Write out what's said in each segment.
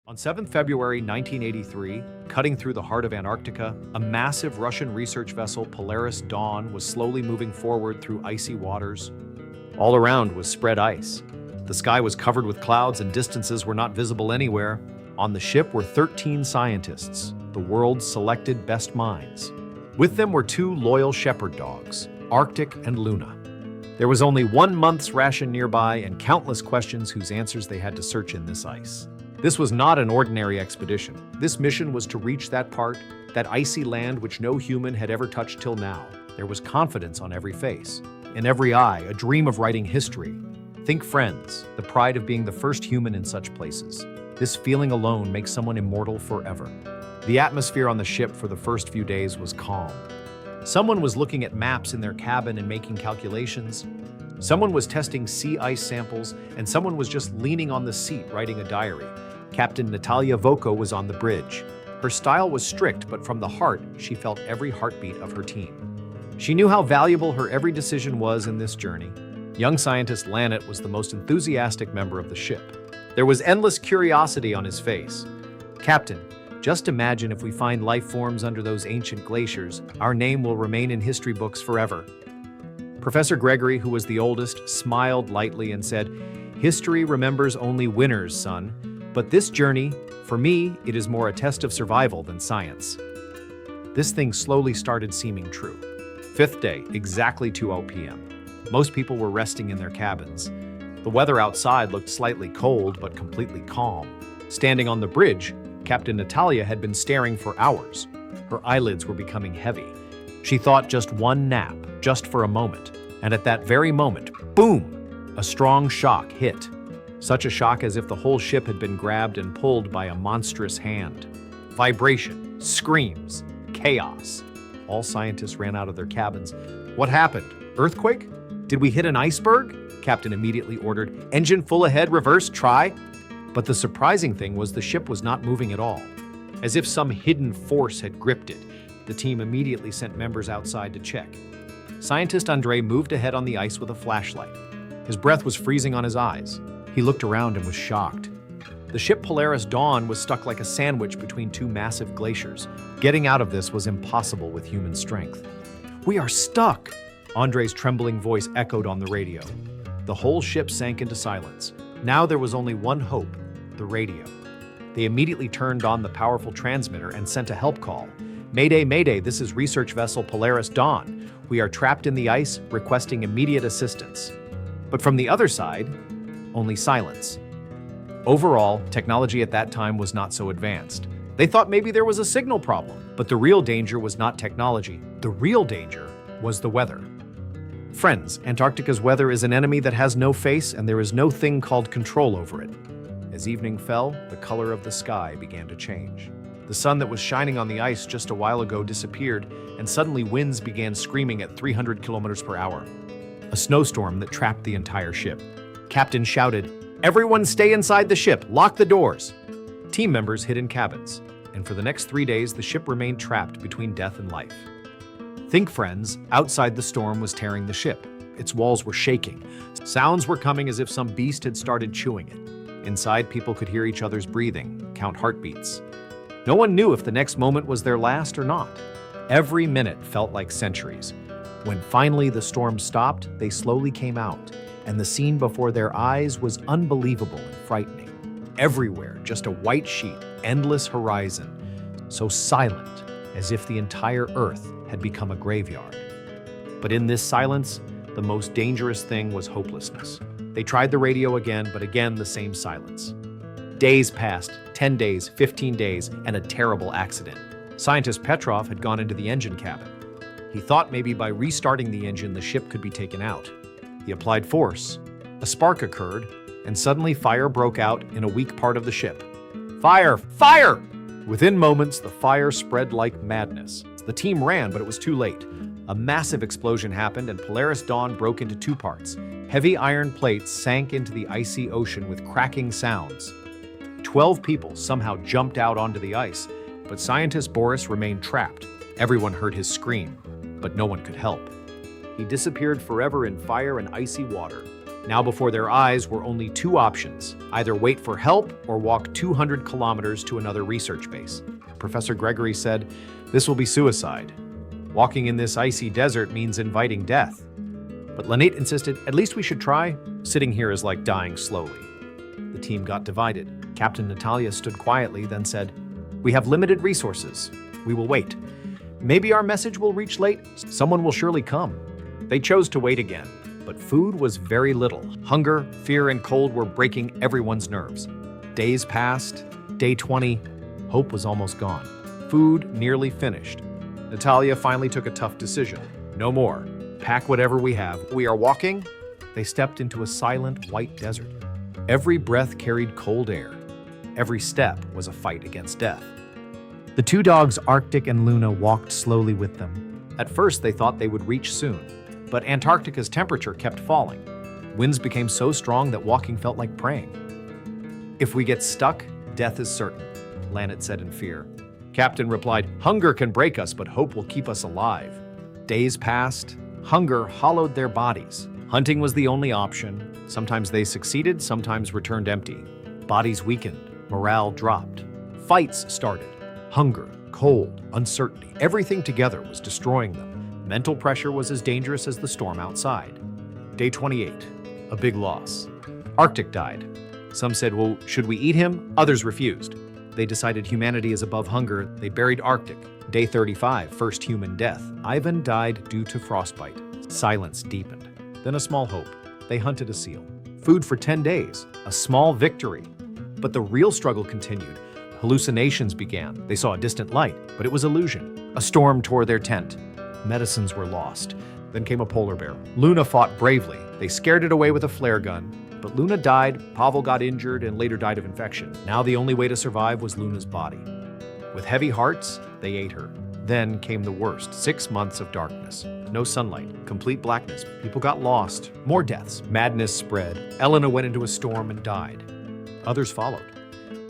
On 7th February 1983, cutting through the heart of Antarctica, a massive Russian research vessel, Polaris Dawn, was slowly moving forward through icy waters. All around was spread ice. The sky was covered with clouds and distances were not visible anywhere. On the ship were 13 scientists, the world's selected best minds. With them were two loyal shepherd dogs, Arctic and Luna. There was only 1 month's ration nearby and countless questions whose answers they had to search in this ice. This was not an ordinary expedition. This mission was to reach that icy land which no human had ever touched till now. There was confidence on every face. In every eye, a dream of writing history. Think friends, the pride of being the first human in such places. This feeling alone makes someone immortal forever. The atmosphere on the ship for the first few days was calm. Someone was looking at maps in their cabin and making calculations. Someone was testing sea ice samples, and someone was just leaning on the seat writing a diary. Captain Natalia Voko was on the bridge. Her style was strict, but from the heart, she felt every heartbeat of her team. She knew how valuable her every decision was in this journey. Young scientist Lanet was the most enthusiastic member of the ship. There was endless curiosity on his face. "Captain, just imagine if we find life forms under those ancient glaciers, our name will remain in history books forever." Professor Gregory, who was the oldest, smiled lightly and said, "History remembers only winners, son. But this journey, for me, it is more a test of survival than science." This thing slowly started seeming true. 5th day, exactly 2:00 p.m. Most people were resting in their cabins. The weather outside looked slightly cold, but completely calm. Standing on the bridge, Captain Natalia had been staring for hours. Her eyelids were becoming heavy. She thought just one nap, just for a moment. And at that very moment, boom! A strong shock hit. Such a shock as if the whole ship had been grabbed and pulled by a monstrous hand. Vibration, screams, chaos. All scientists ran out of their cabins. "What happened? Earthquake? Did we hit an iceberg?" Captain immediately ordered. "Engine full ahead, reverse, try." But the surprising thing was the ship was not moving at all. As if some hidden force had gripped it, the team immediately sent members outside to check. Scientist Andrei moved ahead on the ice with a flashlight. His breath was freezing on his eyes. He looked around and was shocked. The ship Polaris Dawn was stuck like a sandwich between two massive glaciers. Getting out of this was impossible with human strength. "We are stuck!" Andrei's trembling voice echoed on the radio. The whole ship sank into silence. Now there was only one hope, the radio. They immediately turned on the powerful transmitter and sent a help call. "Mayday, mayday, this is research vessel Polaris Dawn. We are trapped in the ice, requesting immediate assistance." But from the other side, only silence. Overall, technology at that time was not so advanced. They thought maybe there was a signal problem, but the real danger was not technology. The real danger was the weather. Friends, Antarctica's weather is an enemy that has no face, and there is no thing called control over it. As evening fell, the color of the sky began to change. The sun that was shining on the ice just a while ago disappeared, and suddenly winds began screaming at 300 kilometers per hour. A snowstorm that trapped the entire ship. Captain shouted, "Everyone stay inside the ship, lock the doors." Team members hid in cabins, and for the next 3 days the ship remained trapped between death and life. Think, friends, outside the storm was tearing the ship. Its walls were shaking. Sounds were coming as if some beast had started chewing it. Inside, people could hear each other's breathing, count heartbeats. No one knew if the next moment was their last or not. Every minute felt like centuries. When finally the storm stopped, they slowly came out, and the scene before their eyes was unbelievable and frightening. Everywhere, just a white sheet, endless horizon, so silent as if the entire earth had become a graveyard. But in this silence, the most dangerous thing was hopelessness. They tried the radio again, but again the same silence. Days passed, 10 days, 15 days, and a terrible accident. Scientist Petrov had gone into the engine cabin. He thought maybe by restarting the engine the ship could be taken out. He applied force. A spark occurred, and suddenly fire broke out in a weak part of the ship. "Fire! Fire!" Within moments, the fire spread like madness. The team ran, but it was too late. A massive explosion happened, and Polaris Dawn broke into 2 parts. Heavy iron plates sank into the icy ocean with cracking sounds. 12 people somehow jumped out onto the ice, but scientist Boris remained trapped. Everyone heard his scream, but no one could help. He disappeared forever in fire and icy water. Now before their eyes were only two options: either wait for help or walk 200 kilometers to another research base. Professor Gregory said, "This will be suicide. Walking in this icy desert means inviting death." But Lynette insisted, "At least we should try. Sitting here is like dying slowly." The team got divided. Captain Natalia stood quietly, then said, "We have limited resources. We will wait. Maybe our message will reach late. Someone will surely come." They chose to wait again, but food was very little. Hunger, fear, and cold were breaking everyone's nerves. Days passed. Day 20, hope was almost gone. Food nearly finished. Natalia finally took a tough decision. No more. Pack whatever we have. We are walking. They stepped into a silent white desert. Every breath carried cold air. Every step was a fight against death. The two dogs, Arctic and Luna, walked slowly with them. At first, they thought they would reach soon, but Antarctica's temperature kept falling. Winds became so strong that walking felt like praying. "If we get stuck, death is certain," Lynette said in fear. Captain replied, "Hunger can break us, but hope will keep us alive." Days passed. Hunger hollowed their bodies. Hunting was the only option. Sometimes they succeeded, sometimes returned empty. Bodies weakened. Morale dropped. Fights started. Hunger, cold, uncertainty, everything together was destroying them. Mental pressure was as dangerous as the storm outside. Day 28, a big loss. Arctic died. Some said, "Well, should we eat him?" Others refused. They decided humanity is above hunger. They buried Arctic. Day 35, first human death. Ivan died due to frostbite. Silence deepened. Then a small hope. They hunted a seal. Food for 10 days. A small victory. But the real struggle continued. Hallucinations began. They saw a distant light, but it was illusion. A storm tore their tent. Medicines were lost. Then came a polar bear. Luna fought bravely. They scared it away with a flare gun. But Luna died, Pavel got injured, and later died of infection. Now the only way to survive was Luna's body. With heavy hearts, they ate her. Then came the worst, 6 months of darkness. No sunlight, complete blackness. People got lost. More deaths. Madness spread. Elena went into a storm and died. Others followed.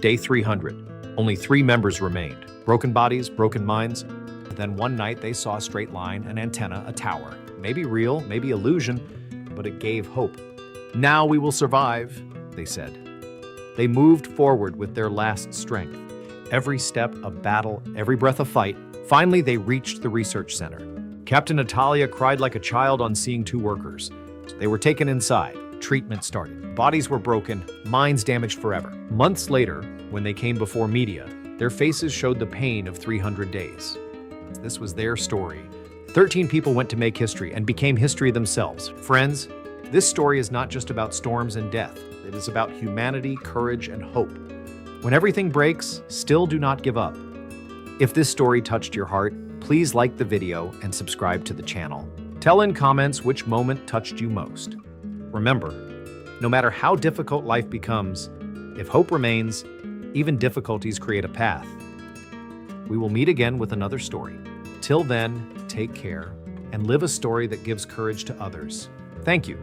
Day 300. Only 3 members remained. Broken bodies, broken minds. Then one night they saw a straight line, an antenna, a tower. Maybe real, maybe illusion, but it gave hope. "Now we will survive," they said. They moved forward with their last strength. Every step a battle, every breath a fight. Finally, they reached the research center. Captain Natalia cried like a child on seeing 2 workers. They were taken inside. Treatment started. Bodies were broken, minds damaged forever. Months later, when they came before media, their faces showed the pain of 300 days. This was their story. 13 people went to make history and became history themselves. Friends, this story is not just about storms and death. It is about humanity, courage, and hope. When everything breaks, still do not give up. If this story touched your heart, please like the video and subscribe to the channel. Tell in comments which moment touched you most. Remember, no matter how difficult life becomes, if hope remains, even difficulties create a path. We will meet again with another story. Till then, take care and live a story that gives courage to others. Thank you.